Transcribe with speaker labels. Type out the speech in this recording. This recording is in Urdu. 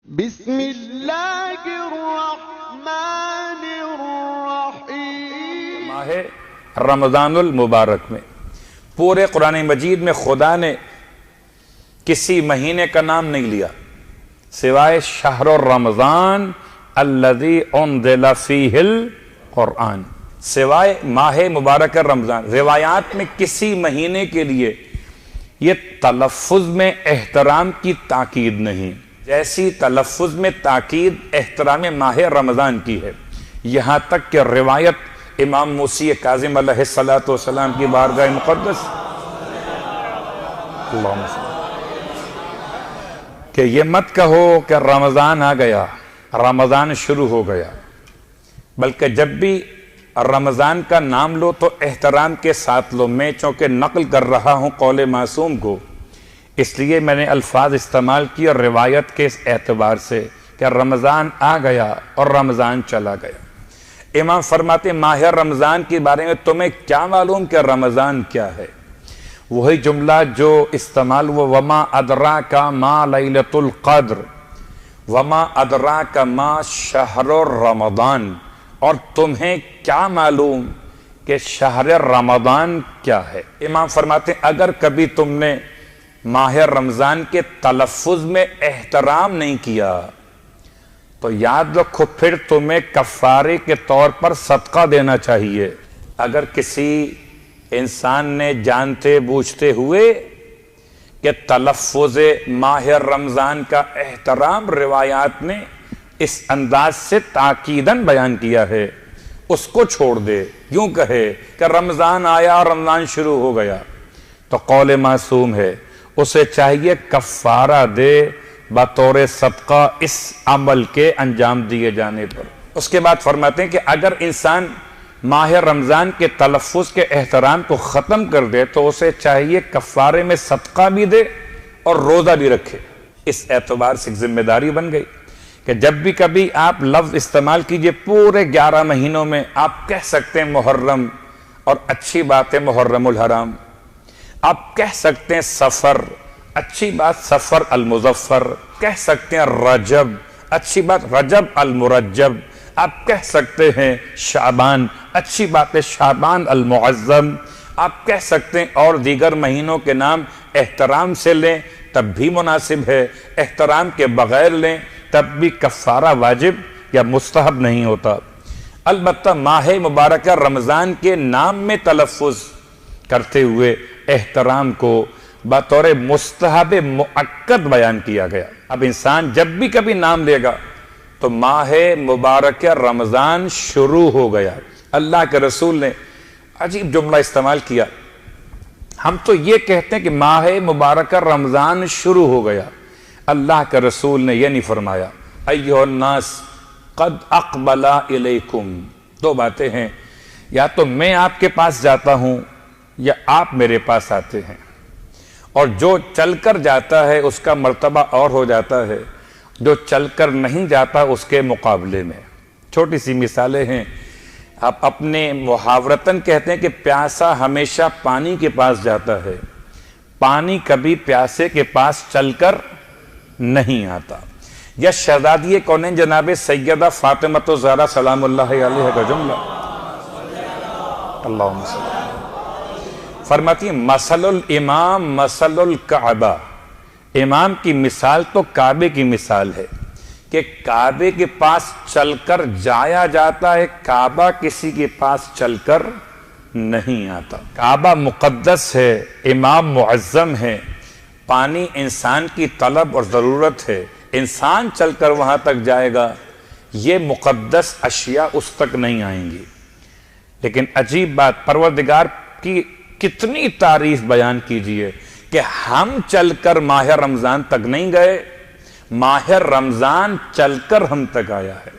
Speaker 1: بسم اللہ الرحمن الرحیم۔
Speaker 2: ماہ رمضان المبارک میں پورے قرآن مجید میں خدا نے کسی مہینے کا نام نہیں لیا سوائے شہر الرمضان الذی انزل فیہ القرآن، سوائے ماہ مبارک رمضان۔ روایات میں کسی مہینے کے لیے یہ تلفظ میں احترام کی تاکید نہیں جیسی تلفظ میں تاکید احترام ماہ رمضان کی ہے، یہاں تک کہ روایت امام موسی کاظم علیہ السلام کی بارگاہ مقدس اللہم صلی کہ یہ مت کہو کہ رمضان آ گیا، رمضان شروع ہو گیا، بلکہ جب بھی رمضان کا نام لو تو احترام کے ساتھ لو۔ میں چونکہ نقل کر رہا ہوں قول معصوم کو، اس لیے میں نے الفاظ استعمال کیا روایت کے اس اعتبار سے کہ رمضان آ گیا اور رمضان چلا گیا۔ امام فرماتے ماہ رمضان کے بارے میں تمہیں کیا معلوم کہ رمضان کیا ہے؟ وہی جملہ جو استعمال ہوا وما ادراک ما لیلۃ القدر وما ادراک ما شہر رمضان، اور تمہیں کیا معلوم کہ شہر رمضان کیا ہے؟ امام فرماتے اگر کبھی تم نے ماہ رمضان کے تلفظ میں احترام نہیں کیا تو یاد رکھو پھر تمہیں کفارے کے طور پر صدقہ دینا چاہیے۔ اگر کسی انسان نے جانتے بوجھتے ہوئے کہ تلفظ ماہ رمضان کا احترام روایات نے اس انداز سے تاکیداً بیان کیا ہے، اس کو چھوڑ دے، یوں کہے کہ رمضان آیا اور رمضان شروع ہو گیا، تو قول معصوم ہے اسے چاہیے کفارہ دے بطور صدقہ اس عمل کے انجام دیے جانے پر۔ اس کے بعد فرماتے ہیں کہ اگر انسان ماہ رمضان کے تلفظ کے احترام کو ختم کر دے تو اسے چاہیے کفارے میں صدقہ بھی دے اور روزہ بھی رکھے۔ اس اعتبار سے ایک ذمہ داری بن گئی کہ جب بھی کبھی آپ لفظ استعمال کیجئے پورے 11 مہینوں میں آپ کہہ سکتے ہیں محرم، اور اچھی بات ہے محرم الحرام، آپ کہہ سکتے ہیں سفر، اچھی بات سفر المظفر، کہہ سکتے ہیں رجب، اچھی بات رجب المرجب، آپ کہہ سکتے ہیں شعبان، اچھی بات ہے شعبان المعظم، آپ کہہ سکتے ہیں اور دیگر مہینوں کے نام احترام سے لیں تب بھی مناسب ہے، احترام کے بغیر لیں تب بھی کفارہ واجب یا مستحب نہیں ہوتا۔ البتہ ماہ مبارکہ رمضان کے نام میں تلفظ کرتے ہوئے احترام کو بطور مستحب مؤکد بیان کیا گیا۔ اب انسان جب بھی کبھی نام لے گا تو ماہ مبارکہ رمضان شروع ہو گیا۔ اللہ کے رسول نے عجیب جملہ استعمال کیا، ہم تو یہ کہتے ہیں کہ ماہ مبارکہ رمضان شروع ہو گیا، اللہ کے رسول نے یہ نہیں فرمایا ایھا الناس قد اقبل الیکم۔ دو باتیں ہیں، یا تو میں آپ کے پاس جاتا ہوں یا آپ میرے پاس آتے ہیں، اور جو چل کر جاتا ہے اس کا مرتبہ اور ہو جاتا ہے، جو چل کر نہیں جاتا اس کے مقابلے میں۔ چھوٹی سی مثالیں ہیں، آپ اپنے محاورتاً کہتے ہیں کہ پیاسا ہمیشہ پانی کے پاس جاتا ہے، پانی کبھی پیاسے کے پاس چل کر نہیں آتا۔ یا شہزادی کونین جناب سیدہ فاطمہ الزہرا سلام اللہ علیہ کا جملہ اللہم صلی اللہ فرماتی ہے مثل الامام مثل الکعبہ، امام کی مثال تو کعبے کی مثال ہے کہ کعبے کے پاس چل کر جایا جاتا ہے، کعبہ کسی کے پاس چل کر نہیں آتا۔ کعبہ مقدس ہے، امام معظم ہے، پانی انسان کی طلب اور ضرورت ہے، انسان چل کر وہاں تک جائے گا، یہ مقدس اشیاء اس تک نہیں آئیں گی۔ لیکن عجیب بات، پروردگار کی کتنی تعریف بیان کیجئے کہ ہم چل کر ماہ رمضان تک نہیں گئے، ماہ رمضان چل کر ہم تک آیا ہے۔